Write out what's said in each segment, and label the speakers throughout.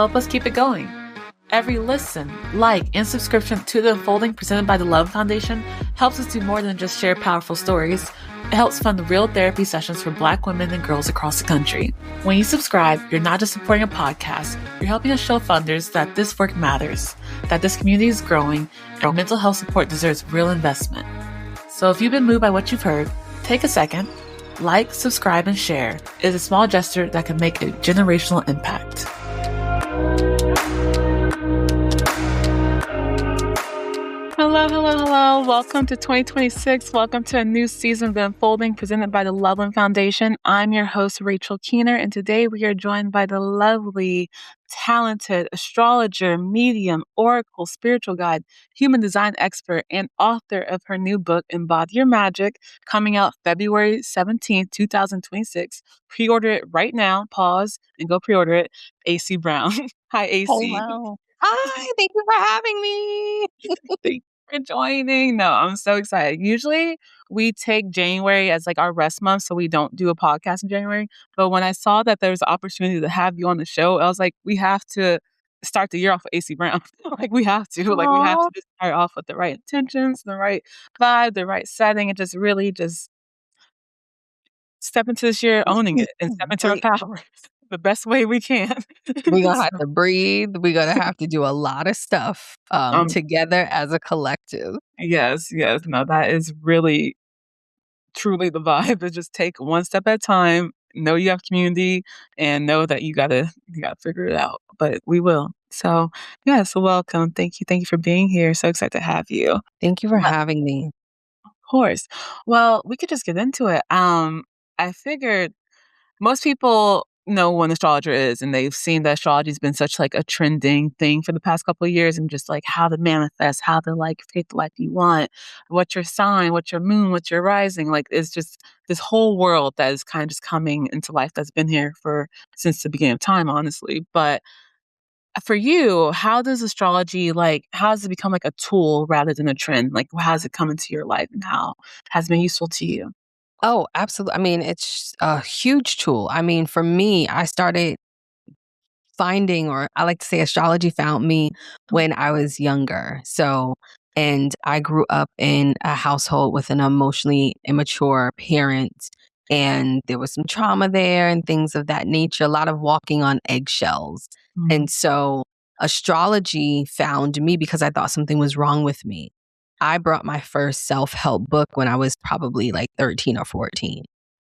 Speaker 1: help us keep it going. Every listen, like, and subscription to The Unfolding presented by the Loveland Foundation helps us do more than just share powerful stories. It helps fund real therapy sessions for Black women and girls across the country. When you subscribe, you're not just supporting a podcast, you're helping us show funders that this work matters, that this community is growing, and mental health support deserves real investment. So if you've been moved by what you've heard, take a second, like, subscribe, and share. It is a small gesture that can make a generational impact. Hello. Welcome to 2026. Welcome to a new season of The Unfolding presented by the Loveland Foundation. I'm your host, Rachel Keener, and today we are joined by the lovely, talented astrologer, medium, oracle, spiritual guide, human design expert, and author of her new book, Embody Your Magic, coming out February 17th, 2026. Pre-order it right now. Pause and go pre-order it. Aycee Brown. Hi, Aycee.
Speaker 2: Hello. Hi, thank you for having me.
Speaker 1: Thank you for joining. No, I'm so excited. Usually we take January as like our rest month, so we don't do a podcast in January. But when I saw that there was an opportunity to have you on the show, I was like, we have to start the year off with Aycee Brown. We have to. We have to just start off with the right intentions, the right vibe, the right setting, and just really just step into this year owning it and step into our power the best way we can.
Speaker 2: We're going to have to breathe. We're going to have to do a lot of stuff together as a collective.
Speaker 1: Yes. No, that is really, truly the vibe. Is just take one step at a time, know you have community, and know that you gotta figure it out. But we will. So, so welcome. Thank you for being here. So excited to have you.
Speaker 2: Thank you for having me.
Speaker 1: Of course. Well, we could just get into it. I figured most people know what an astrologer is, and they've seen that astrology has been such like a trending thing for the past couple of years, and just like how to manifest, how to like create the life you want, what's your sign, what's your moon, what's your rising. Like it's just this whole world that is kind of just coming into life that's been here since the beginning of time, honestly. But for you, how does astrology how does it become like a tool rather than a trend? Like how has it come into your life and how has it been useful to you?
Speaker 2: Oh, absolutely. I mean, it's a huge tool. I mean, for me, I started finding, or I like to say astrology found me when I was younger. And I grew up in a household with an emotionally immature parent, and there was some trauma there and things of that nature, a lot of walking on eggshells. Mm-hmm. And so astrology found me because I thought something was wrong with me. I brought my first self-help book when I was probably like 13 or 14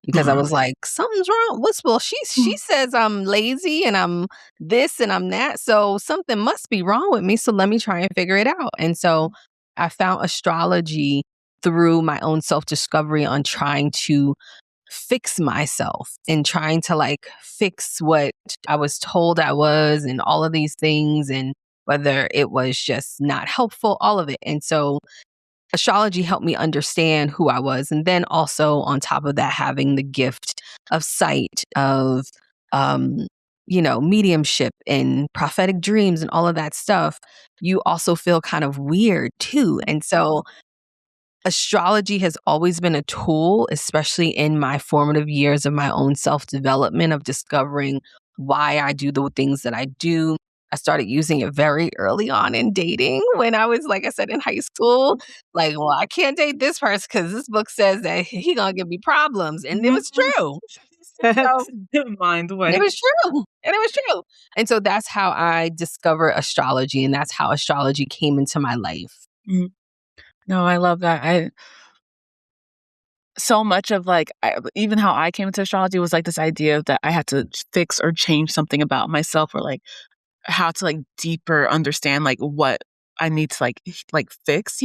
Speaker 2: because I was like, something's wrong. She says I'm lazy and I'm this and I'm that. So something must be wrong with me. So let me try and figure it out. And so I found astrology through my own self-discovery on trying to fix myself and trying to like fix what I was told I was and all of these things, and whether it was just not helpful, all of it. And so astrology helped me understand who I was. And then also on top of that, having the gift of sight, of, mediumship and prophetic dreams and all of that stuff, you also feel kind of weird too. And so astrology has always been a tool, especially in my formative years of my own self-development, of discovering why I do the things that I do. I started using it very early on in dating when I was, like I said, in high school. Like, well, I can't date this person because this book says that he gonna give me problems. And it was true.
Speaker 1: Mind way.
Speaker 2: It was true. And so that's how I discovered astrology, and that's how astrology came into my life.
Speaker 1: Mm-hmm. No, I love that. So much of even how I came into astrology was like this idea that I had to fix or change something about myself, or like how to like deeper understand like what I need to like fix,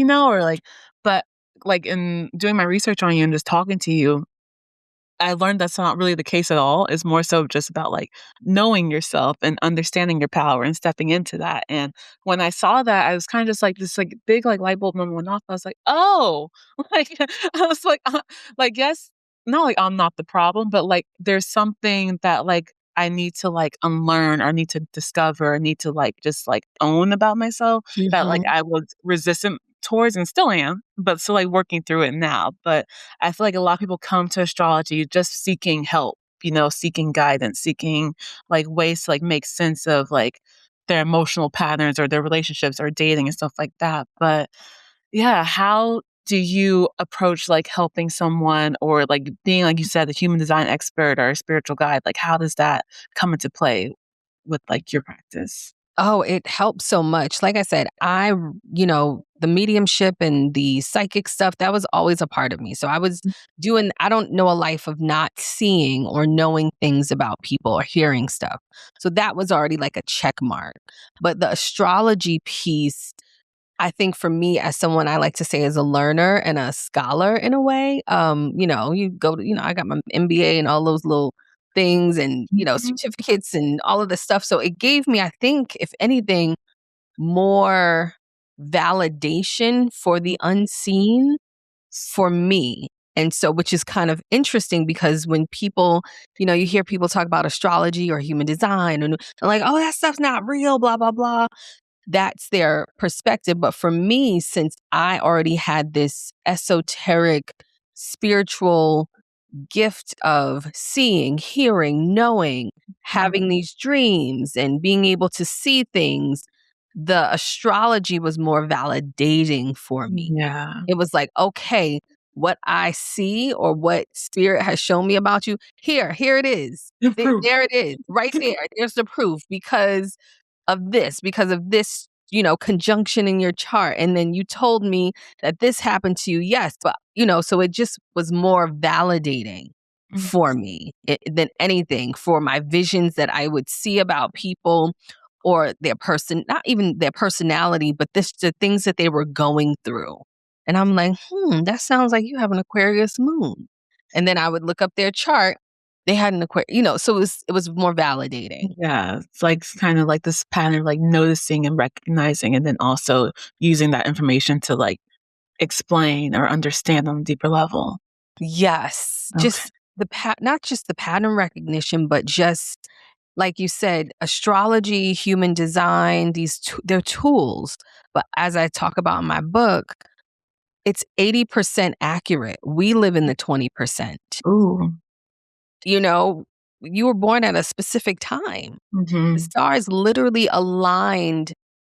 Speaker 1: but like in doing my research on you and just talking to you, I learned that's not really the case at all. It's more so just about like knowing yourself and understanding your power and stepping into that. And when I saw that, I was kind of just like this like big like light bulb moment went off. I was like, oh, like I was like yes, not like I'm not the problem, but like there's something that like I need to like unlearn, or I need to discover, or need to like just like own about myself that like I was resistant towards and still am, but still like working through it now. But I feel like a lot of people come to astrology just seeking help seeking guidance, seeking like ways to like make sense of like their emotional patterns or their relationships or dating and stuff like that. But yeah, how do you approach like helping someone or like being, like you said, a human design expert or a spiritual guide? Like, how does that come into play with like your practice?
Speaker 2: Oh, it helps so much. Like I said, the mediumship and the psychic stuff, that was always a part of me. So I don't know a life of not seeing or knowing things about people or hearing stuff. So that was already like a check mark. But the astrology piece, I think for me, as someone I like to say is a learner and a scholar in a way, you go to, I got my MBA and all those little things and,
Speaker 1: Mhm.
Speaker 2: certificates and all of this stuff. So it gave me, I think, if anything, more validation for the unseen for me. And so, which is kind of interesting because when people, you hear people talk about astrology or human design and they're like, oh, that stuff's not real, blah, blah, blah, that's their perspective. But for me, since I already had this esoteric spiritual gift of seeing, hearing, knowing, having these dreams and being able to see things, the astrology was more validating for me.
Speaker 1: Yeah.
Speaker 2: It was like, okay, what I see or what spirit has shown me about you, here it is.
Speaker 1: Improve.
Speaker 2: There it is, right there. There's the proof because of this, conjunction in your chart. And then you told me that this happened to you. Yes. But, so it just was more validating
Speaker 1: Mm.
Speaker 2: for me than anything for my visions that I would see about people or their not even their personality, but the things that they were going through. And I'm like, that sounds like you have an Aquarius moon. And then I would look up their chart. They had an Aquarius, so it was more validating.
Speaker 1: Yeah, it's like kind of like this pattern of like noticing and recognizing, and then also using that information to like explain or understand on a deeper level.
Speaker 2: Yes,
Speaker 1: Okay.
Speaker 2: just not just the pattern recognition, but just like you said, astrology, human design, they're tools. But as I talk about in my book, it's 80% accurate. We live in the 20%.
Speaker 1: Ooh.
Speaker 2: You know, you were born at a specific time. The
Speaker 1: Mhm.
Speaker 2: stars literally aligned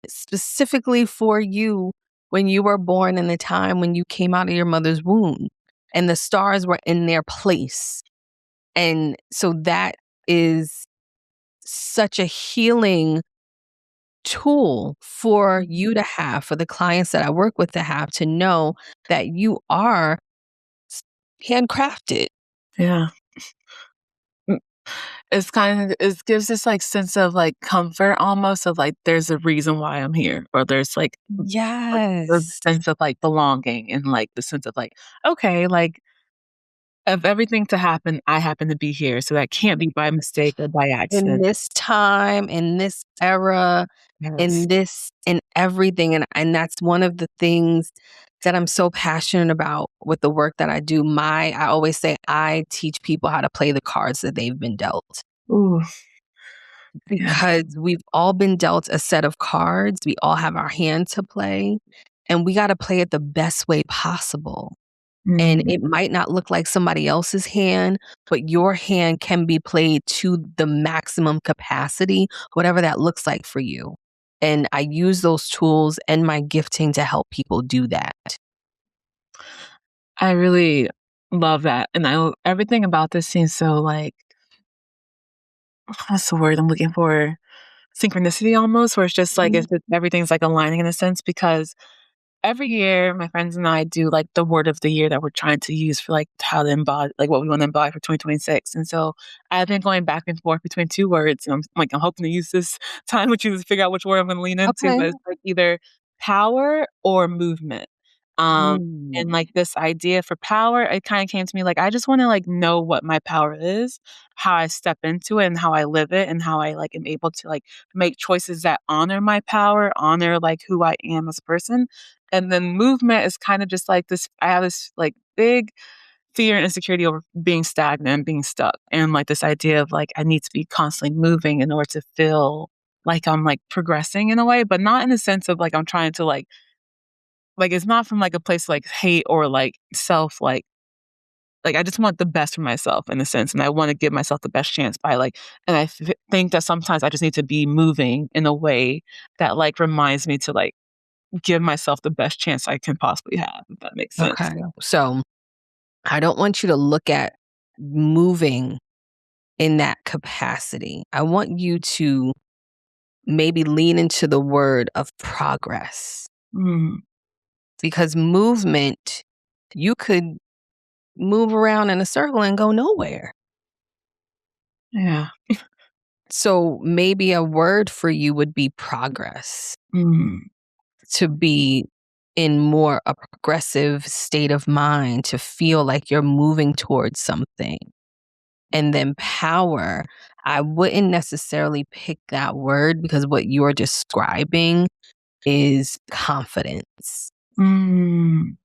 Speaker 2: specifically for you when you were born in the time when you came out of your mother's womb. And the stars were in their place. And so that is such a healing tool for you to have, for the clients that I work with to have, to know that you are handcrafted.
Speaker 1: Yeah. Mm. It's kind of it gives this like sense of like comfort almost of like there's a reason why I'm here, or there's like the
Speaker 2: Yes.
Speaker 1: sense of like belonging and like the sense of like, okay, like of everything to happen, I happen to be here. So that can't be by mistake or by
Speaker 2: In
Speaker 1: accident.
Speaker 2: this time, in this era,
Speaker 1: Yes.
Speaker 2: in everything. And that's one of the things that I'm so passionate about with the work that I do. I always say I teach people how to play the cards that they've been dealt.
Speaker 1: Ooh, yeah.
Speaker 2: Because we've all been dealt a set of cards. We all have our hand to play, and we got to play it the best way possible. And
Speaker 1: Mm.
Speaker 2: it might not look like somebody else's hand, but your hand can be played to the maximum capacity, whatever that looks like for you. And I use those tools and my gifting to help people do that.
Speaker 1: I really love that. And everything about this seems so like, what's the word I'm looking for? Synchronicity almost, where it's just like,
Speaker 2: Mhm.
Speaker 1: everything's like aligning in a sense because every year, my friends and I do like the word of the year that we're trying to use for like how to embody, like what we want to embody for 2026. And so I've been going back and forth between two words. And I'm hoping to use this time with you to figure out which word I'm going to lean into.
Speaker 2: Okay.
Speaker 1: But it's like either power or movement. Um, and
Speaker 2: Mm.
Speaker 1: like this idea for power, it kind of came to me like, I just want to like know what my power is, how I step into it and how I live it and how I like am able to like make choices that honor my power, honor like who I am as a person. And then movement is kind of just like this, I have this like big fear and insecurity over being stagnant and being stuck. And like this idea of like I need to be constantly moving in order to feel like I'm like progressing in a way, but not in the sense of like I'm trying to like it's not from like a place like hate or like self like like, I just want the best for myself in a sense, and I wanna give myself the best chance by, like and think that sometimes I just need to be moving in a way that, like, reminds me to, like, give myself the best chance I can possibly have, if that makes sense.
Speaker 2: Okay. So I don't want you to look at moving in that capacity. I want you to maybe lean into the word of progress,
Speaker 1: Mm,
Speaker 2: because movement, you could move around in a circle and go nowhere.
Speaker 1: yeah.
Speaker 2: So maybe a word for you would be progress,
Speaker 1: Mm,
Speaker 2: to be in more a progressive state of mind, to feel like you're moving towards something. And then power, I wouldn't necessarily pick that word because what you're describing is confidence.
Speaker 1: mm,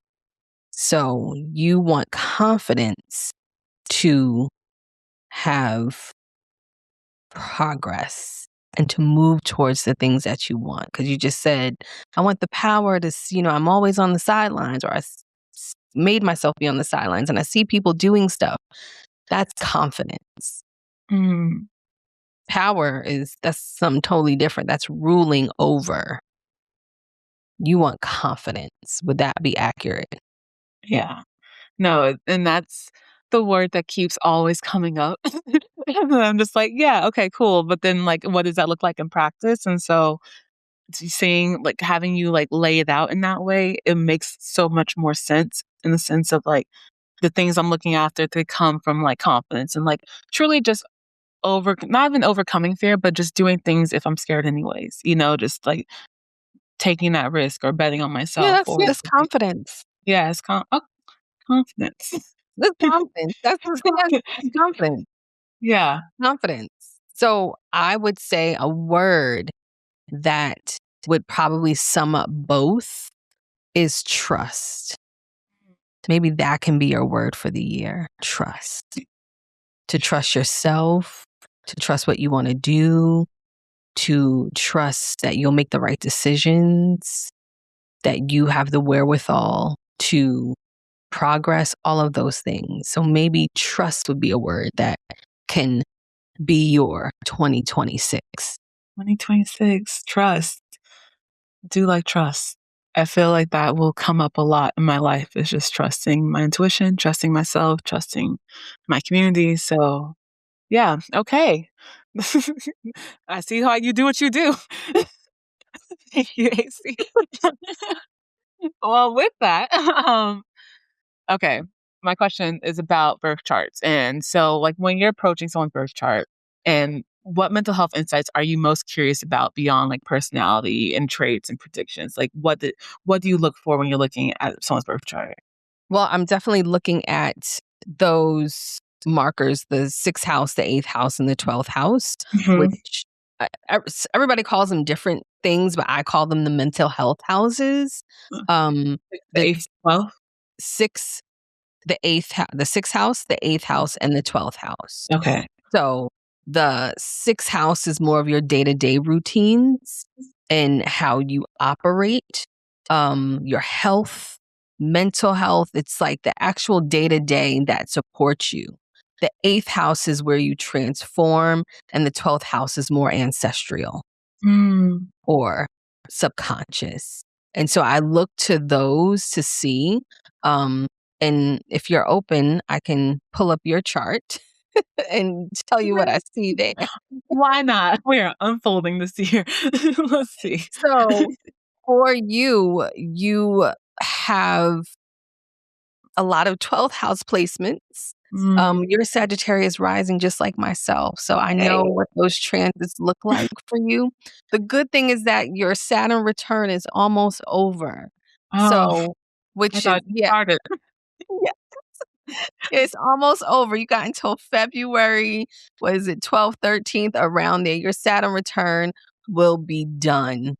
Speaker 2: So you want confidence to have progress and to move towards the things that you want. Because you just said, I want the power to, I'm always on the sidelines, or made myself be on the sidelines and I see people doing stuff. That's confidence.
Speaker 1: mm,
Speaker 2: Power that's something totally different. That's ruling over. You want confidence. Would that be accurate?
Speaker 1: yeah. No, and that's the word that keeps always coming up. And I'm just like, "Yeah, okay, cool," but then, like, what does that look like in practice? And so, seeing like, having you, like, lay it out in that way, it makes so much more sense in the sense of, like, the things I'm looking after to come from, like, confidence and, like, truly just not even overcoming fear, but just doing things if I'm scared anyways, just, like, taking that risk or betting on
Speaker 2: Yeah,
Speaker 1: myself or
Speaker 2: that's confidence.
Speaker 1: yeah, it's confidence.
Speaker 2: That's confidence. That's what I'm saying. That's confidence.
Speaker 1: Yeah.
Speaker 2: Confidence. So I would say a word that would probably sum up both is trust. Maybe that can be your word for the year. Trust. To trust yourself, to trust what you want to do, to trust that you'll make the right decisions, that you have the wherewithal to progress, all of those things. So maybe trust would be a word that can be your 2026.
Speaker 1: 2026, trust. Do like trust. I feel like that will come up a lot in my life is just trusting my intuition, trusting myself, trusting my community. So, yeah, okay. I see how you do what you do. Thank you, AC. Well, with that, okay, my question is about birth charts. And so, like, when you're approaching someone's birth chart, and what mental health insights are you most curious about beyond like personality and traits and predictions? Like, what do you look for when you're looking at someone's birth chart?
Speaker 2: Well, I'm definitely looking at those markers, the sixth house, the eighth house, and the 12th house,
Speaker 1: Mhm.
Speaker 2: which everybody calls them different things, but I call them the mental health houses.
Speaker 1: Like the
Speaker 2: The
Speaker 1: eighth, 12th?
Speaker 2: sixth, the sixth house, the eighth house, and the 12th house.
Speaker 1: Okay.
Speaker 2: So the sixth house is more of your day-to-day routines and how you operate, your health, mental health. It's like the actual day-to-day that supports you. The eighth house is where you transform, and the 12th house is more ancestral
Speaker 1: Mm.
Speaker 2: or subconscious. And so I look to those to see. Um, and if you're open, I can pull up your chart and tell you what I see there.
Speaker 1: Why not? We are unfolding this year. Let's see.
Speaker 2: So for you, you have a lot of 12th house placements.
Speaker 1: Mm.
Speaker 2: You're Sagittarius rising just like myself. So I know
Speaker 1: Hey.
Speaker 2: what those transits look like for you. The good thing is that your Saturn return is almost over.
Speaker 1: Oh,
Speaker 2: So,
Speaker 1: I
Speaker 2: which is,
Speaker 1: thought you
Speaker 2: yeah,
Speaker 1: started.
Speaker 2: yeah, it's almost over. You got until February, what is it, 12th, 13th, around there. Your Saturn return will be done.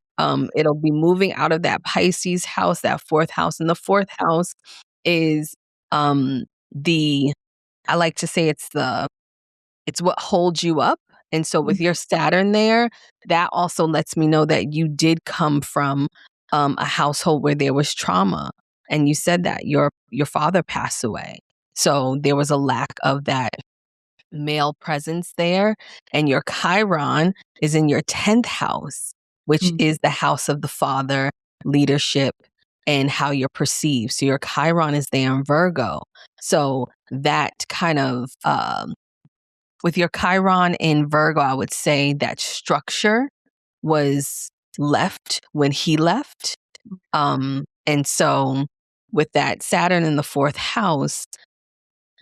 Speaker 2: It'll be moving out of that Pisces house, that fourth house. And the fourth house is um the I like to say it's what holds you up. And so with your Saturn there, that also lets me know that you did come from a household where there was trauma. And you said that your father passed away. So there was a lack of that male presence there. And your Chiron is in your 10th house, which
Speaker 1: Mm.
Speaker 2: is the house of the father, leadership, and how you're perceived. So your Chiron is there in Virgo. So that kind of, with your Chiron in Virgo, I would say that structure was left when he left. And so with that Saturn in the 4th house,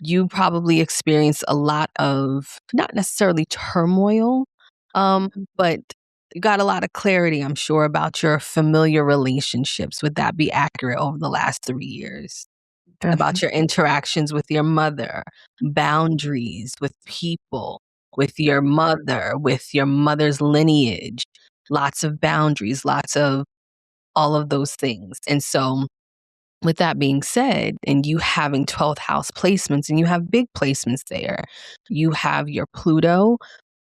Speaker 2: you probably experience a lot of not necessarily turmoil, but you got a lot of clarity, I'm sure, about your familiar relationships. Would that be accurate over the last 3 years? About
Speaker 1: Definitely.
Speaker 2: your interactions with your mother, boundaries with people, with your mother's lineage, lots of boundaries, lots of all of those things. And so with that being said, and you having 12th house placements, and you have big placements there, you have your Pluto,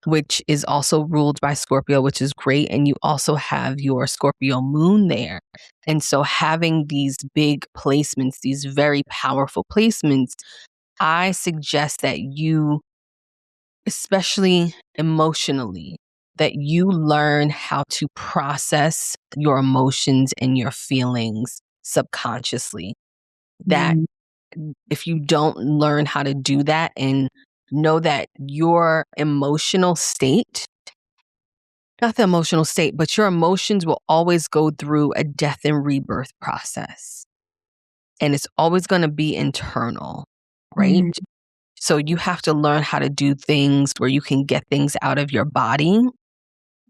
Speaker 2: which is also ruled by Scorpio, which is great. And you also have your Scorpio moon there. And so having these big placements, these very powerful placements, I suggest that you, especially emotionally, that you learn how to process your emotions and your feelings subconsciously. That
Speaker 1: Mm.
Speaker 2: if you don't learn how to do that and know that your emotional state, not the emotional state, but your emotions will always go through a death and rebirth process. And it's always going to be internal, right?
Speaker 1: Mm.
Speaker 2: So you have to learn how to do things where you can get things out of your body,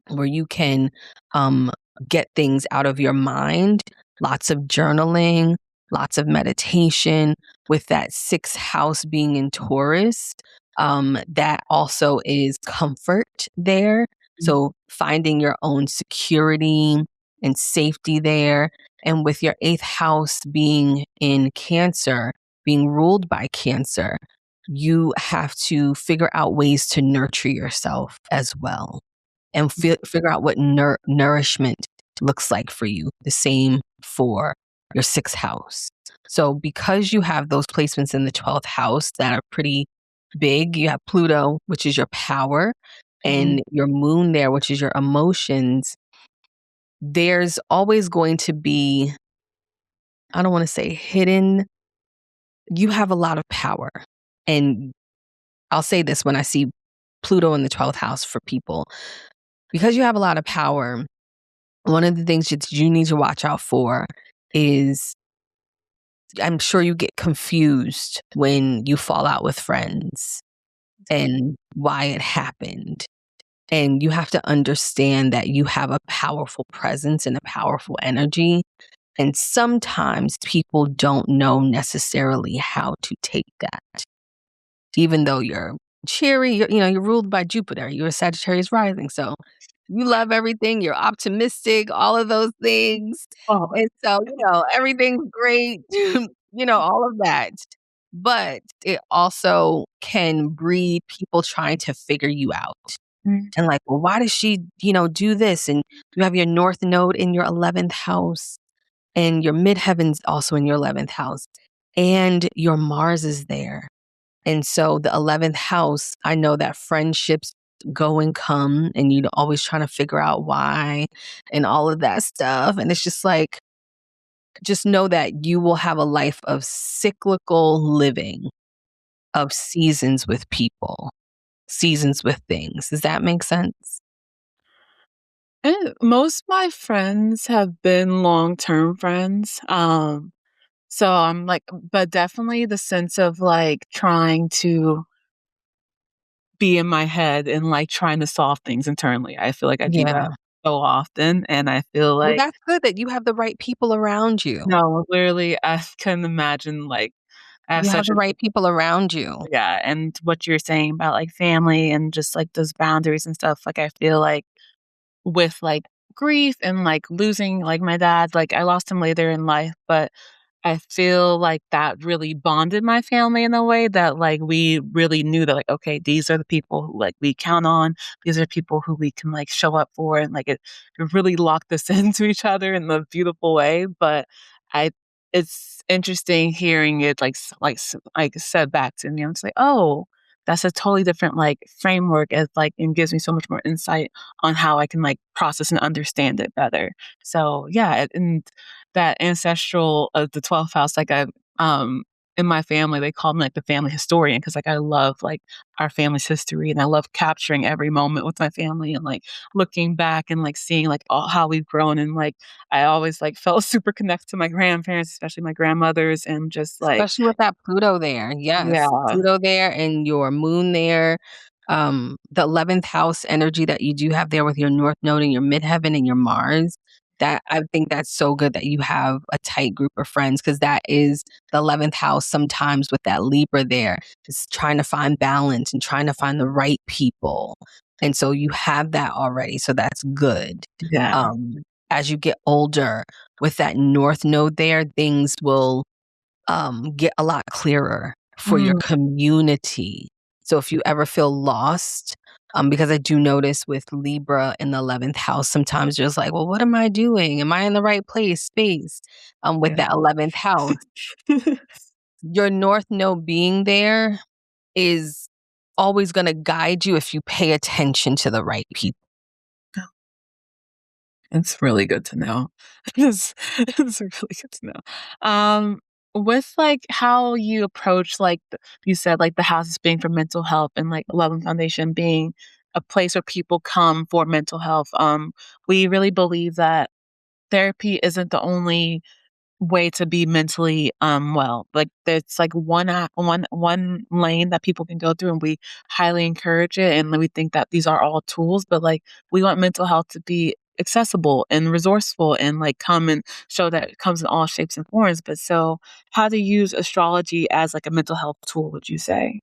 Speaker 2: where you can um, get things out of your mind, lots of journaling, lots of meditation. With that 6th house being in Taurus, that also is comfort there. So finding your own security and safety there. And with your 8th house being in Cancer, being ruled by Cancer, you have to figure out ways to nurture yourself as well and figure out what nourishment looks like for you. The same for your 6th house. So because you have those placements in the 12th house that are pretty big, you have Pluto, which is your power,
Speaker 1: Mhm.
Speaker 2: and your moon there, which is your emotions. There's always going to be, I don't want to say hidden, you have a lot of power. And I'll say this when I see Pluto in the 12th house for people, because you have a lot of power. One of the things that you need to watch out for is, I'm sure you get confused when you fall out with friends and why it happened. And you have to understand that you have a powerful presence and a powerful energy. And sometimes people don't know necessarily how to take that. Even though you're cheery, you're ruled by Jupiter, you're a Sagittarius rising. So you love everything, you're optimistic, all of those things.
Speaker 1: Oh.
Speaker 2: And so, everything's great, all of that. But it also can breed people trying to figure you out.
Speaker 1: Mm.
Speaker 2: And like, well, why does she, do this? And you have your North Node in your 11th house, and your midheaven's also in your 11th house, and your Mars is there. And so the 11th house, I know that friendships go and come, and you're always trying to figure out why and all of that stuff. And it's just like, just know that you will have a life of cyclical living, of seasons with people, seasons with things. Does that make sense?
Speaker 1: And most of my friends have been long-term friends. So I'm like, but definitely the sense of like trying to be in my head and like trying to solve things internally. I feel like I do that
Speaker 2: Yeah.
Speaker 1: so often. And I feel
Speaker 2: Well,
Speaker 1: like,
Speaker 2: that's good that you have the right people around you.
Speaker 1: no, literally, I couldn't imagine like, I have
Speaker 2: You have
Speaker 1: such
Speaker 2: the
Speaker 1: a,
Speaker 2: right people around you.
Speaker 1: yeah. And what you're saying about like family and just like those boundaries and stuff, like I feel like with like grief and like losing like my dad, like I lost him later in life, but I feel like that really bonded my family in a way that like we really knew that like, okay, these are the people who like we count on. These are people who we can like show up for. And like it really locked us into each other in a beautiful way. But I it's interesting hearing it like said back to me. I'm just like, oh, that's a totally different like framework as like and gives me so much more insight on how I can like process and understand it better. So yeah, and that ancestral the 12th house, like I um in my family, they call me like the family historian because like I love like our family's history and I love capturing every moment with my family and like looking back and like seeing like all how we've grown and like I always like felt super connected to my grandparents, especially my grandmothers, and just like
Speaker 2: Especially with that Pluto there. Yes.
Speaker 1: yeah,
Speaker 2: Pluto there and your moon there. The 11th house energy that you do have there with your North Node and your midheaven and your Mars. That I think that's so good that you have a tight group of friends because that is the 11th house sometimes with that Libra there, just trying to find balance and trying to find the right people. And so you have that already. So that's good.
Speaker 1: yeah.
Speaker 2: As you get older with that North Node there, things will get a lot clearer for your
Speaker 1: Mm,
Speaker 2: community. So if you ever feel lost, because I do notice with Libra in the 11th house, sometimes you're just like, well, what am I doing? Am I in the right place, space? With
Speaker 1: yeah.
Speaker 2: that 11th house, your North Node being there is always going to guide you if you pay attention to the right people.
Speaker 1: It's really good to know. It's really good to know. With like how you approach like you said like the houses being for mental health and like Loveland Foundation being a place where people come for mental health. We really believe that therapy isn't the only way to be mentally well. Like there's like one lane that people can go through and we highly encourage it and we think that these are all tools, but like we want mental health to be accessible and resourceful and like come and show that it comes in all shapes and forms. But so how to use astrology as like a mental health tool, would you say?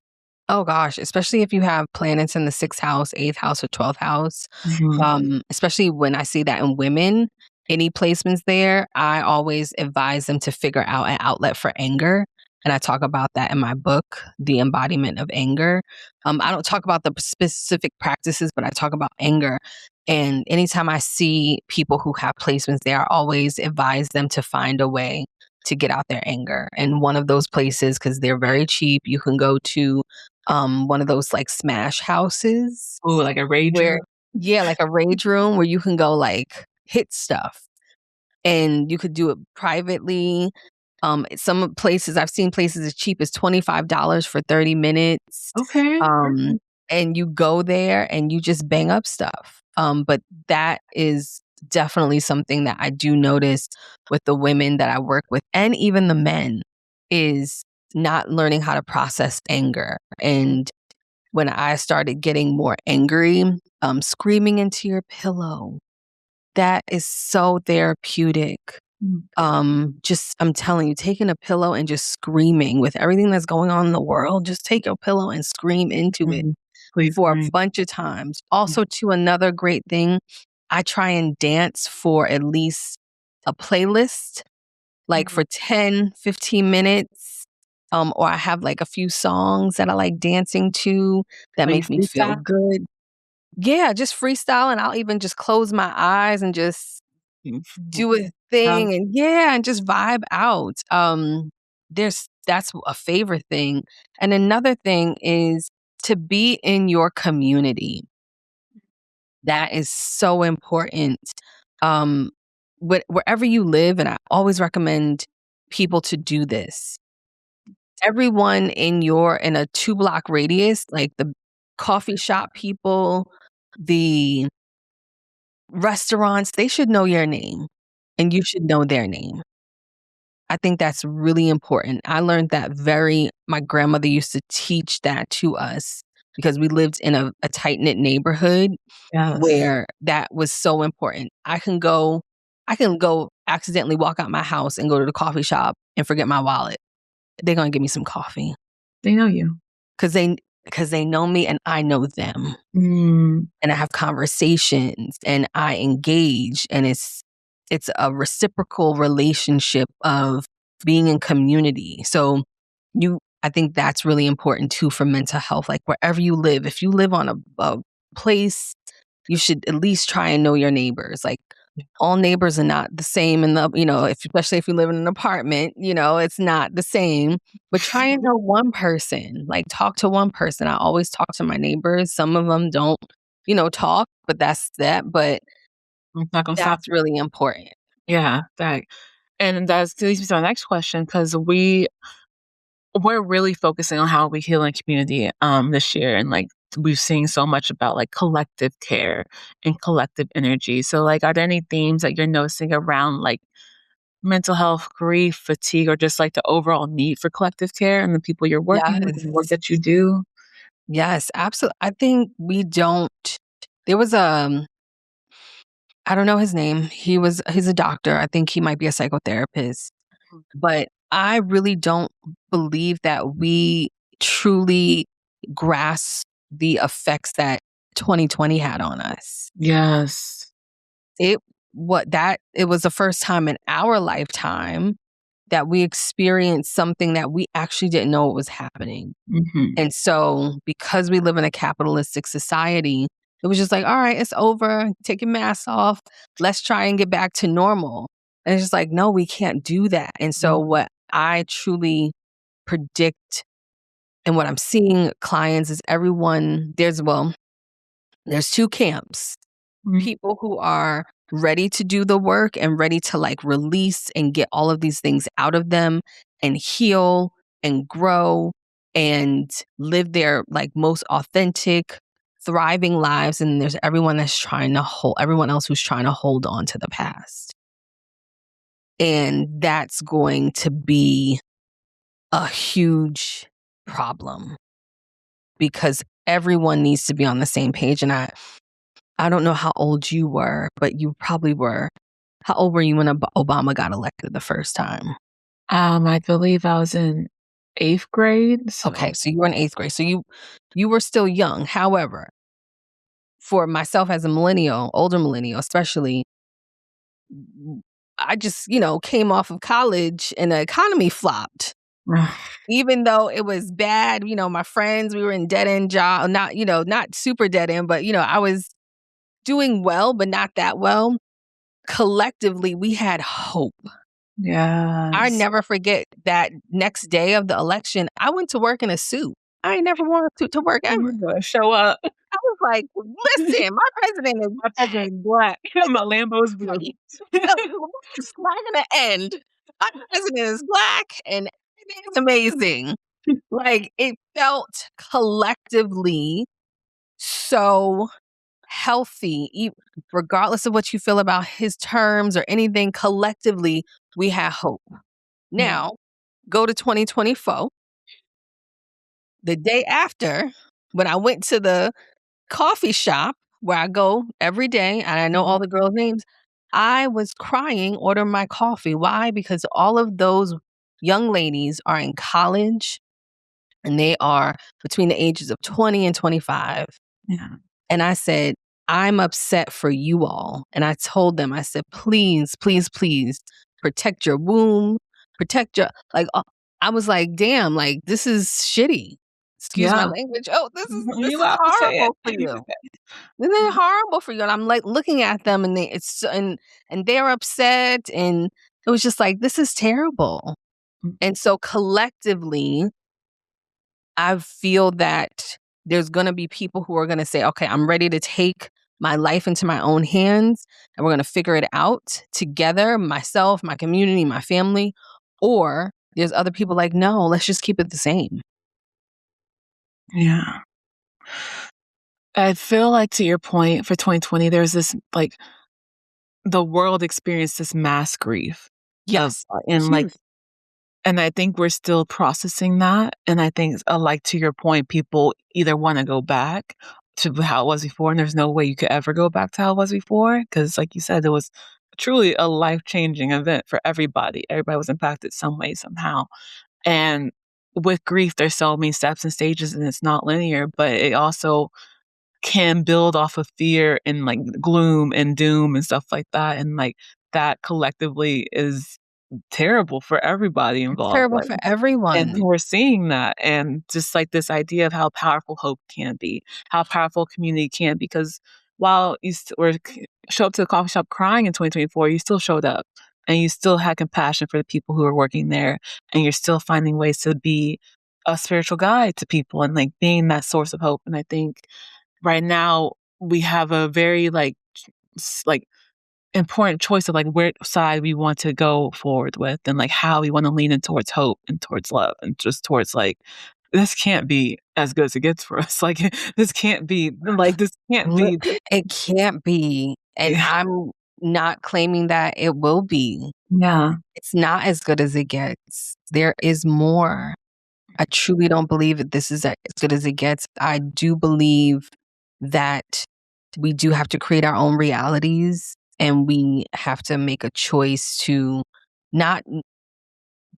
Speaker 2: Oh gosh, especially if you have planets in the 6th house, 8th house, or 12th house.
Speaker 1: Mhm.
Speaker 2: Especially when I see that in women, any placements there, I always advise them to figure out an outlet for anger. And I talk about that in my book, The Embodiment of Anger. I don't talk about the specific practices, but I talk about anger. And anytime I see people who have placements there, I always advise them to find a way to get out their anger. And one of those places, because they're very cheap, you can go to one of those like smash houses
Speaker 1: Ooh, like a rager.
Speaker 2: where yeah, like a rage room where you can go like hit stuff and you could do it privately. Some places I've seen places as cheap as $25 for 30 minutes.
Speaker 1: Okay.
Speaker 2: Um, and you go there and you just bang up stuff. But that is definitely something that I do notice with the women that I work with and even the men is not learning how to process anger. And when I started getting more angry, screaming into your pillow, that is so therapeutic.
Speaker 1: Mm,
Speaker 2: Just I'm telling you, taking a pillow and just screaming with everything that's going on in the world, just take your pillow and scream into it
Speaker 1: mhm. Please
Speaker 2: for a
Speaker 1: bring.
Speaker 2: bunch of times. Also, to another great thing, I try and dance for at least a playlist, like
Speaker 1: Mhm.
Speaker 2: for 10, 15 minutes. Or I have like a few songs that I like dancing to that
Speaker 1: So you
Speaker 2: make me feel
Speaker 1: freestyle?
Speaker 2: good. Yeah, just freestyle and I'll even just close my eyes and just
Speaker 1: Mhm.
Speaker 2: do a thing and yeah, and just vibe out. That's a favorite thing. And another thing is to be in your community. That is so important. Um, wherever you live, and I always recommend people to do this. Everyone in a 2 block radius, like the coffee shop people, the restaurants, they should know your name and you should know their name. I think that's really important. I learned that my grandmother used to teach that to us because we lived in a tight knit neighborhood
Speaker 1: Yes.
Speaker 2: where that was so important. I can go accidentally walk out my house and go to the coffee shop and forget my wallet. They're gonna give me some coffee
Speaker 1: They know you.
Speaker 2: because they know me and I know them.
Speaker 1: Mm,
Speaker 2: And I have conversations and I engage and it's a reciprocal relationship of being in community. So I think that's really important too for mental health. Like wherever you live, if you live on a place, you should at least try and know your neighbors. Like all neighbors are not the same in the, especially if you live in an apartment, it's not the same. But try and know one person, like talk to one person. I always talk to my neighbors. Some of them don't, talk, but that's that. But
Speaker 1: It's not gonna stop.
Speaker 2: that's really important.
Speaker 1: Yeah, that and that leads me to my next question because we're really focusing on how we heal in community this year, and like we've seen so much about like collective care and collective energy. So like are there any themes that you're noticing around like mental health, grief, fatigue, or just like the overall need for collective care and the people you're working with and the work
Speaker 2: Yes.
Speaker 1: that you do?
Speaker 2: Yes, absolutely. I think we don't. There was I don't know his name. He's a doctor. I think he might be a psychotherapist. But I really don't believe that we truly grasp the effects that 2020 had on us.
Speaker 1: Yes.
Speaker 2: It it was the first time in our lifetime that we experienced something that we actually didn't know what was happening.
Speaker 1: Mhm.
Speaker 2: And so, because we live in a capitalistic society, it was just like, all right, it's over. Take your mask off. Let's try and get back to normal. And it's just like, no, we can't do that. And so,
Speaker 1: Mhm.
Speaker 2: what I truly predict and what I'm seeing clients is there's two camps:
Speaker 1: Mhm.
Speaker 2: people who are ready to do the work and ready to like release and get all of these things out of them and heal and grow and live their like most authentic thriving lives, and there's everyone else who's trying to hold on to the past. And that's going to be a huge problem because everyone needs to be on the same page. And I don't know how old you were, but you probably were. How old were you when Obama got elected the first time?
Speaker 1: I believe I was in 8th grade,
Speaker 2: Okay,
Speaker 1: so
Speaker 2: so you were in 8th grade. So you were still young. However, for myself as a millennial, older millennial especially, I just, came off of college and the economy flopped. Even though it was bad, my friends, we were in dead end job, not super dead end, but I was doing well, but not that well. Collectively, we had hope. I
Speaker 1: yes.
Speaker 2: never forget that next day of the election, I went to work in a suit. I ain't never wore a suit to work ever.
Speaker 1: You better show up.
Speaker 2: I was like, listen, my president is
Speaker 1: My president is black. My Lambo's blue.
Speaker 2: white. It's not gonna end. My president is black and everything is amazing. Like it felt collectively so healthy, regardless of what you feel about his terms or anything. Collectively, we had hope.
Speaker 1: Yeah.
Speaker 2: Now, go to 2024. The day after, when I went to the coffee shop where I go every day and I know all
Speaker 1: Mhm.
Speaker 2: the girls' names, I was crying ordering my coffee. Why? Because all of those young ladies are in college and they are between the ages of 20 and 25.
Speaker 1: Yeah.
Speaker 2: And I said, I'm upset for you all. And I told them, I said, please, please, please protect your womb, protect your, like, I was like, damn, like, this is shitty. Excuse my
Speaker 1: Yeah.
Speaker 2: language. Oh, this
Speaker 1: You
Speaker 2: is
Speaker 1: have to say
Speaker 2: horrible for
Speaker 1: it.
Speaker 2: you. This is horrible for you. And I'm like looking at them and and they're upset. And it was just like, this is terrible. And so collectively, I feel that there's going to be people who are going to say, okay, I'm ready to take my life into my own hands and we're going to figure it out together, myself, my community, my family. Or there's other people like, no, let's just keep it the same.
Speaker 1: Yeah. I feel like to your point for 2020, there's this like the world experienced this mass grief of
Speaker 2: Yes.
Speaker 1: and like
Speaker 2: Huge.
Speaker 1: and I think we're still processing that. And I think like to your point, people either want to go back to how it was before, and there's no way you could ever go back to how it was before. Cause like you said, it was truly a life changing event for everybody. Everybody was impacted some way, somehow. And with grief, there's so many steps and stages and it's not linear, but it also can build off of fear and like gloom and doom and stuff like that. And like that collectively is terrible for everybody
Speaker 2: It's
Speaker 1: involved.
Speaker 2: terrible
Speaker 1: Like,
Speaker 2: for
Speaker 1: and
Speaker 2: everyone.
Speaker 1: we're seeing that. And just like this idea of how powerful hope can be, how powerful community can be. Because while show up to the coffee shop crying in 2024, you still showed up and you still had compassion for the people who are working there, and you're still finding ways to be a spiritual guide to people and like being that source of hope. And I think right now we have a very like important choice of like where side we want to go forward with, and like how we want to lean in towards hope and towards love and just towards like this can't be as good as it gets for us. Like this can't be like this can't be.
Speaker 2: It can't be. And
Speaker 1: Yeah.
Speaker 2: I'm not claiming that it will be.
Speaker 1: Yeah.
Speaker 2: It's not as good as it gets. There is more. I truly don't believe that this is as good as it gets. I do believe that we do have to create our own realities, and we have to make a choice to not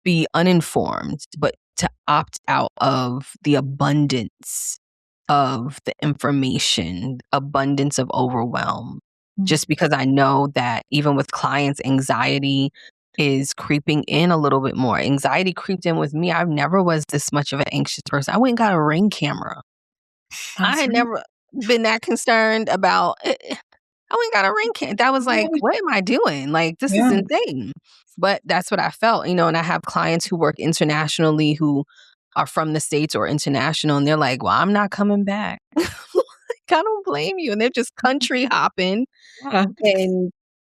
Speaker 2: be uninformed, but to opt out of the abundance of the information, abundance of overwhelm. Just because I know that even with clients, anxiety is creeping in a little bit more. Anxiety creeped in with me. I never was this much of an anxious person. I went and got a Ring camera. I
Speaker 1: That's
Speaker 2: had never been that concerned about I went and got a Ring camera. That was like,
Speaker 1: right.
Speaker 2: what am I doing? Like, this is
Speaker 1: Yeah.
Speaker 2: insane. But that's what I felt, and I have clients who work internationally who are from the States or international, and they're like, well, I'm not coming back. I don't blame you. And they're just country hopping.
Speaker 1: Yeah.
Speaker 2: And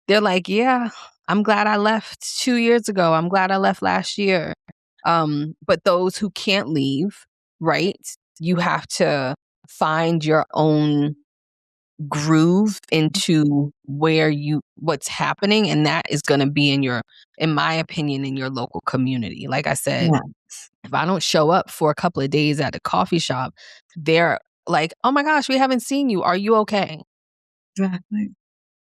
Speaker 2: they're like, yeah, I'm glad I left 2 years ago. I'm glad I left last year. But those who can't leave, right? You have to find your own groove into what's happening. And that is going to be in my opinion, in your local community. Like I said,
Speaker 1: Yeah.
Speaker 2: if I don't show up for a couple of days at a coffee shop, they're like, oh my gosh, we haven't seen you. Are you okay?
Speaker 1: Exactly.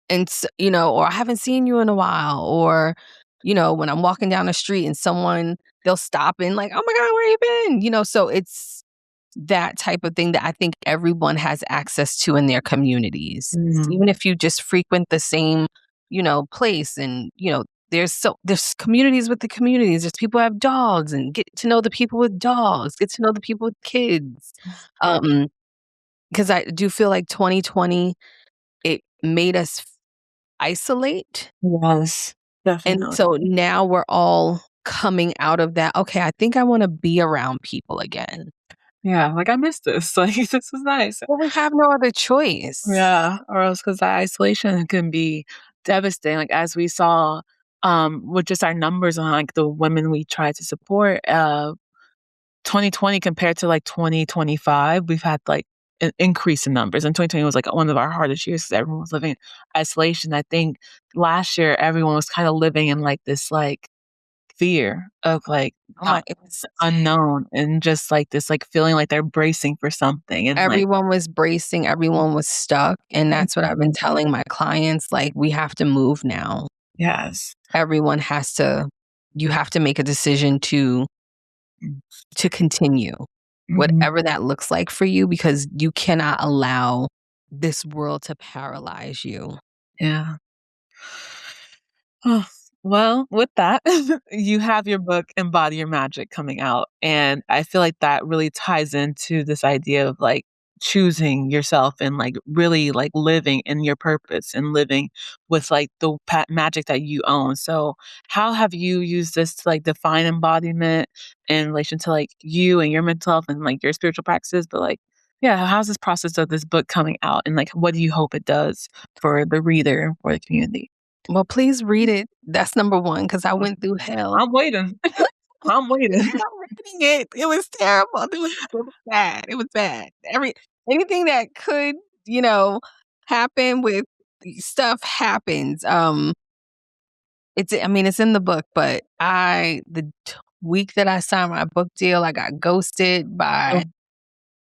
Speaker 2: And, or I haven't seen you in a while. Or, when I'm walking down the street and they'll stop and like, oh my God, where you been? So it's that type of thing that I think everyone has access to in their communities.
Speaker 1: Mm.
Speaker 2: Even if you just frequent the same, place, and, there's communities with the communities. There's people who have dogs, and get to know the people with dogs, get to know the people with kids. Because I do feel like 2020, it made us isolate.
Speaker 1: Yes,
Speaker 2: And
Speaker 1: definitely.
Speaker 2: so now we're all coming out of that. Okay, I think I want to be around people again.
Speaker 1: Yeah, like I missed this. Like this was nice.
Speaker 2: Well, we have no other choice.
Speaker 1: Yeah, or else because that isolation can be devastating. Like as we saw, with just our numbers on like the women we try to support, 2020 compared to like 2025, we've had like an increase in numbers. And 2020 was like one of our hardest years because everyone was living in isolation. I think last year everyone was kind of living in like this like fear of like
Speaker 2: Oh my, it was
Speaker 1: unknown, and just like this like feeling like they're bracing for something and like
Speaker 2: everyone was bracing, everyone was stuck. And that's what I've been telling my clients. Like, we have to move now.
Speaker 1: yes.
Speaker 2: Everyone you have to make a decision to continue,
Speaker 1: Mhm.
Speaker 2: whatever that looks like for you, because you cannot allow this world to paralyze you.
Speaker 1: Yeah. Oh, well, with that, you have your book, Embody Your Magic, coming out. And I feel like that really ties into this idea of like choosing yourself and like really like living in your purpose and living with like the magic that you own. So, how have you used this to like define embodiment in relation to like you and your mental health and like your spiritual practices? But like, yeah, how's this process of this book coming out, and like what do you hope it does for the reader or the community?
Speaker 2: Well, please read it. That's number one, because I went through hell.
Speaker 1: I'm waiting. I'm waiting.
Speaker 2: Reading it. It was terrible. It was bad. It was bad. Anything that could, happen with stuff happens. It's in the book, but week that I signed my book deal, I got ghosted
Speaker 1: Oh,
Speaker 2: by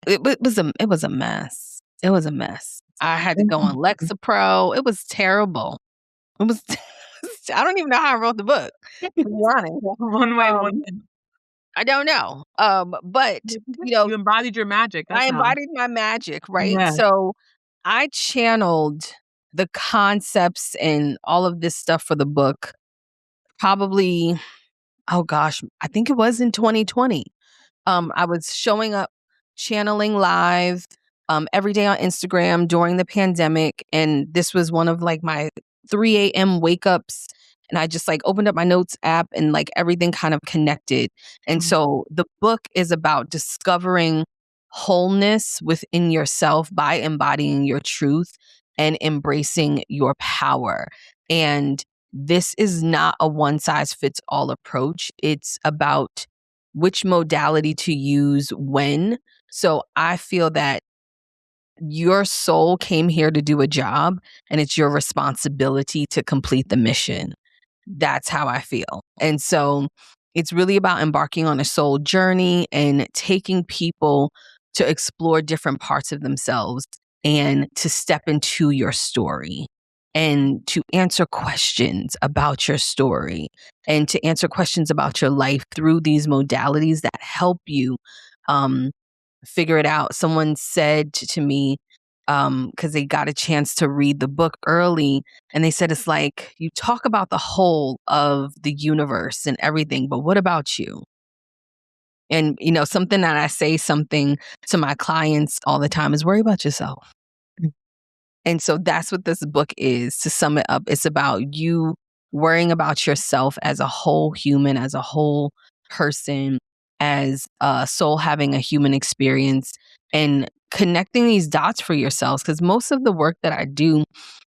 Speaker 2: it was a mess. It was a mess. I had to go on Lexapro. It was terrible. It was I don't even know how I wrote the book, to be honest.
Speaker 1: one way, one
Speaker 2: Um, I don't know. But
Speaker 1: you embodied your magic,
Speaker 2: I
Speaker 1: that's how.
Speaker 2: embodied my magic, right?
Speaker 1: Yeah.
Speaker 2: So I channeled the concepts and all of this stuff for the book probably, oh gosh, I think it was in 2020. I was showing up, channeling live. every day on Instagram during the pandemic. And this was one of like my 3 a.m. wake ups. And I just like opened up my notes app and like everything kind of connected. And
Speaker 1: Mm.
Speaker 2: so the book is about discovering wholeness within yourself by embodying your truth and embracing your power. And this is not a one size fits all approach. It's about which modality to use when. So I feel that your soul came here to do a job and it's your responsibility to complete the mission. That's how I feel. And so it's really about embarking on a soul journey and taking people to explore different parts of themselves and to step into your story and to answer questions about your story and to answer questions about your life through these modalities that help you um, figure it out. Someone said to me, because they got a chance to read the book early, and they said, it's like you talk about the whole of the universe and everything, but what about you? And, something that I say something to my clients all the time is worry about yourself. And so that's what this book is. To sum it up, it's about you worrying about yourself as a whole human, as a whole person, as a soul having a human experience and connecting these dots for yourselves. Because most of the work that I do,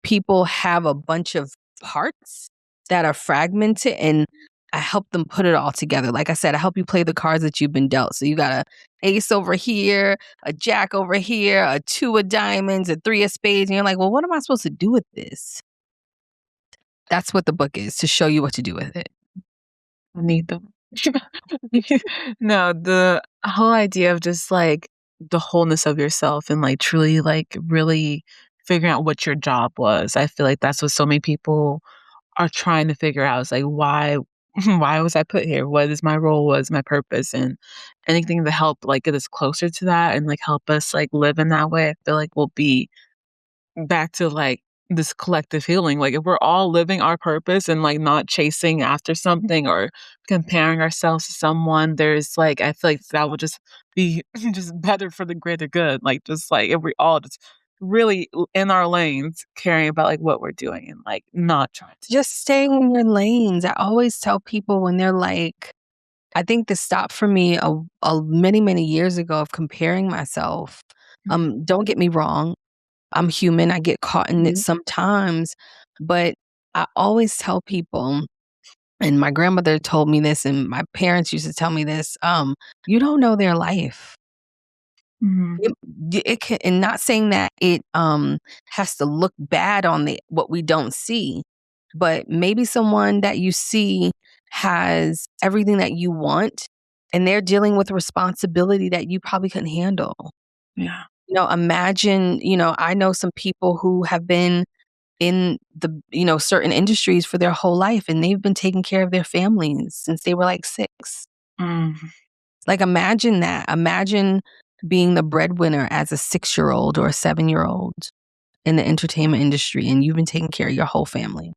Speaker 2: people have a bunch of parts that are fragmented and I help them put it all together. Like I said, I help you play the cards that you've been dealt. So you got a ace over here, a jack over here, a 2 of diamonds, a 3 of spades. And you're like, well, what am I supposed to do with this? That's what the book is, to show you what to do with it.
Speaker 1: I need them. No, the whole idea of just like the wholeness of yourself and like truly like really figuring out what your job was. I feel like that's what so many people are trying to figure out. It's like why why was I put here? What is my role? What is my purpose? And anything to help like get us closer to that and like help us like live in that way, I feel like will be back to like this collective healing. Like if we're all living our purpose and like not chasing after something or comparing ourselves to someone, there's like I feel like that would just be just better for the greater good. Like just like if we all just really in our lanes caring about like what we're doing and like not trying to
Speaker 2: Just stay in your lanes. I always tell people when they're like, I think this stopped for me many, many years ago of comparing myself. Don't get me wrong. I'm human. I get caught in it
Speaker 1: Mhm.
Speaker 2: sometimes, but I always tell people, and my grandmother told me this, and my parents used to tell me this, you don't know their life.
Speaker 1: Mhm.
Speaker 2: It can, and not saying that it has to look bad on what we don't see, but maybe someone that you see has everything that you want, and they're dealing with responsibility that you probably couldn't handle.
Speaker 1: Yeah.
Speaker 2: Imagine, I know some people who have been in the, certain industries for their whole life and they've been taking care of their families since they were like 6.
Speaker 1: Mhm.
Speaker 2: Like imagine that. Imagine being the breadwinner as a 6-year-old or a 7-year-old in the entertainment industry and you've been taking care of your whole family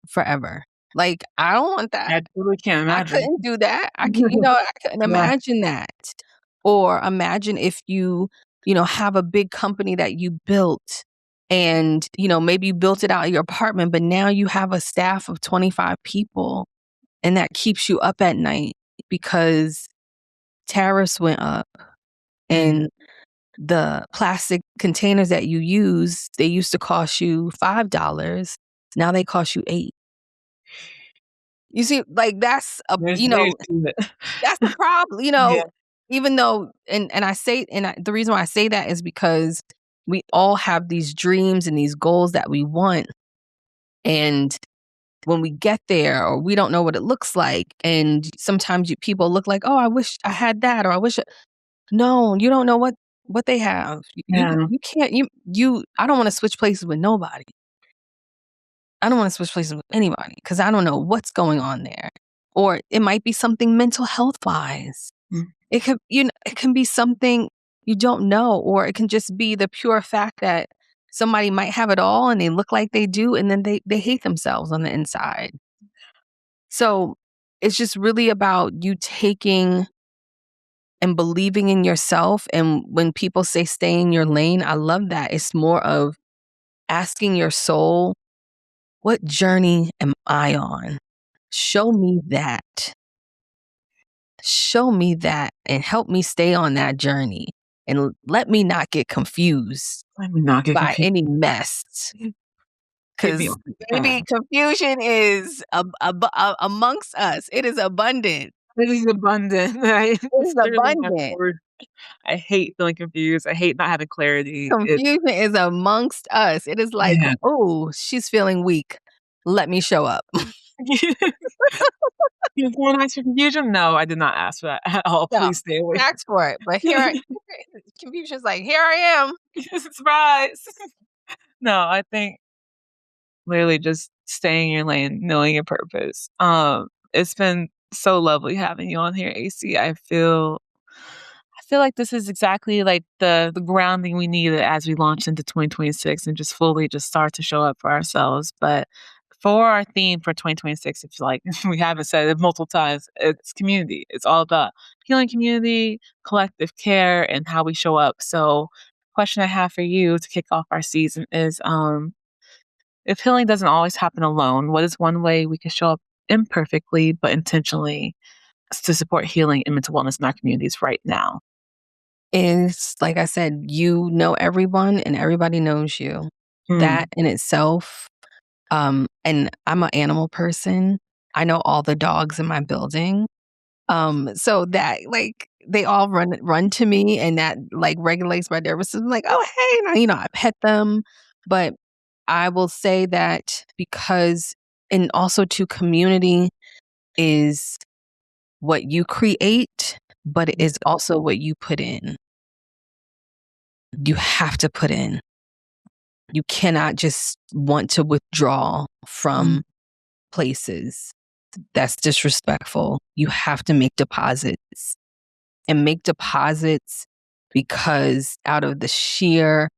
Speaker 2: forever. Like I don't want that.
Speaker 1: I truly can't
Speaker 2: I
Speaker 1: imagine.
Speaker 2: couldn't do that. I couldn't
Speaker 1: Yeah.
Speaker 2: imagine that. Or imagine if you, have a big company that you built and, maybe you built it out of your apartment, but now you have a staff of 25 people and that keeps you up at night because tariffs went up
Speaker 1: Mhm.
Speaker 2: and the plastic containers that you use, they used to cost you $5. Now they cost you 8. You see, like that's
Speaker 1: There's to it.
Speaker 2: that's the problem,
Speaker 1: Yeah.
Speaker 2: even though and I say the reason why I say that is because we all have these dreams and these goals that we want. And when we get there or we don't know what it looks like and sometimes people look like, "Oh, I wish I had that," or "I wish No, you don't know what they have.
Speaker 1: Yeah.
Speaker 2: You can't I don't wanna switch places with nobody. I don't wanna switch places with anybody because I don't know what's going on there. Or it might be something mental health wise.
Speaker 1: Mm.
Speaker 2: It can be something you don't know, or it can just be the pure fact that somebody might have it all and they look like they do, and then they hate themselves on the inside. So it's just really about you taking and believing in yourself. And when people say stay in your lane, I love that. It's more of asking your soul, what journey am I on? Show me that. Show me that and help me stay on that journey. And let me not get confused
Speaker 1: Let me not get
Speaker 2: by
Speaker 1: confused.
Speaker 2: any mess.
Speaker 1: Hit me
Speaker 2: Because
Speaker 1: on the
Speaker 2: maybe
Speaker 1: path.
Speaker 2: confusion is amongst us. It is abundant.
Speaker 1: It is abundant. Right?
Speaker 2: It is
Speaker 1: Literally my
Speaker 2: abundant.
Speaker 1: word. I hate feeling confused. I hate not having clarity.
Speaker 2: Confusion is amongst us. It is like,
Speaker 1: Yeah.
Speaker 2: oh, she's feeling weak. Let me show up.
Speaker 1: You want to ask for confusion? No, I did not ask for that at all.
Speaker 2: No,
Speaker 1: Please stay away.
Speaker 2: ask for it. But confusion's like, here I am.
Speaker 1: Surprise. No, I think literally just staying in your lane, knowing your purpose. It's been so lovely having you on here, Aycee. I feel like this is exactly like the grounding we needed as we launch into 2026 and just fully just start to show up for ourselves. But for our theme for 2026, if you like, we haven't said it multiple times, it's community. It's all about healing community, collective care, and how we show up. So, question I have for you to kick off our season is, if healing doesn't always happen alone, what is one way we can show up imperfectly but intentionally to support healing and mental wellness in our communities right now?
Speaker 2: Is like I said, you know everyone and everybody knows you.
Speaker 1: Mm.
Speaker 2: That in itself, and I'm an animal person. I know all the dogs in my building. So that like they all run to me, and that like regulates my nervous system. Like, oh hey, I pet them. But I will say that because, and also to community is what you create, but it is also what you put in. You have to put in. You cannot just want to withdraw from places. That's disrespectful. You have to make deposits, and make deposits because out of the sheer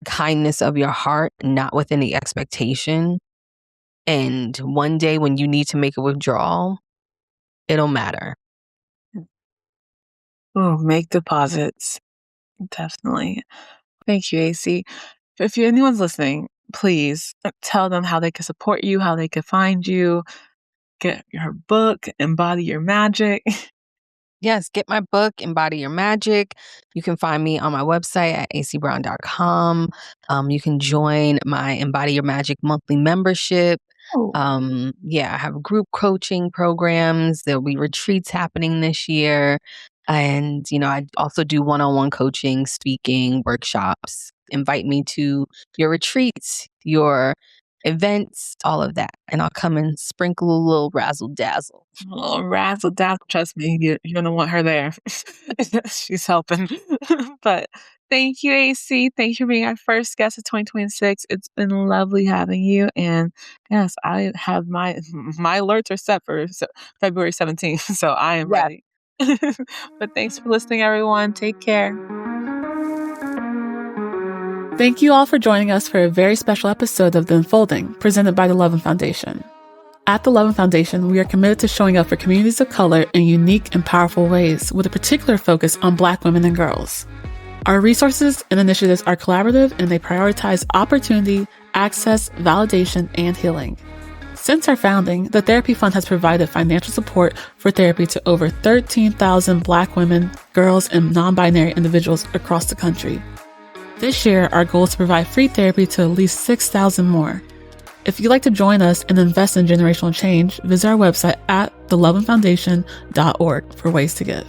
Speaker 2: kindness of your heart, not with any expectation. And one day when you need to make a withdrawal, it'll matter.
Speaker 1: Oh, make deposits. Definitely. Thank you, Aycee. If anyone's listening, please tell them how they can support you, how they can find you, get your book, Embody Your Magic.
Speaker 2: Yes, get my book, Embody Your Magic. You can find me on my website at aceebrown.com. You can join my Embody Your Magic monthly membership.
Speaker 1: Oh.
Speaker 2: I have group coaching programs. There'll be retreats happening this year. And, I also do one-on-one coaching, speaking, workshops. Invite me to your retreats, your events, all of that. And I'll come and sprinkle a little razzle dazzle.
Speaker 1: Oh, razzle dazzle. Trust me, you're going to want her there. She's helping. But thank you, Aycee. Thank you for being our first guest of 2026. It's been lovely having you. And yes, I have my alerts are set for February 17th. So I am ready. But thanks for listening, everyone. Take care. Thank you all for joining us for a very special episode of The Unfolding, presented by the Loveland Foundation. At the Loveland Foundation, we are committed to showing up for communities of color in unique and powerful ways, with a particular focus on Black women and girls. Our resources and initiatives are collaborative, and they prioritize opportunity, access, validation, and healing. Since our founding, the Therapy Fund has provided financial support for therapy to over 13,000 Black women, girls, and non-binary individuals across the country. This year, our goal is to provide free therapy to at least 6,000 more. If you'd like to join us and invest in generational change, visit our website at thelovelandfoundation.org for ways to give.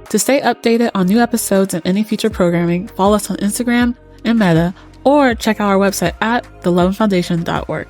Speaker 1: To stay updated on new episodes and any future programming, follow us on Instagram and Meta, or check out our website at thelovelandfoundation.org.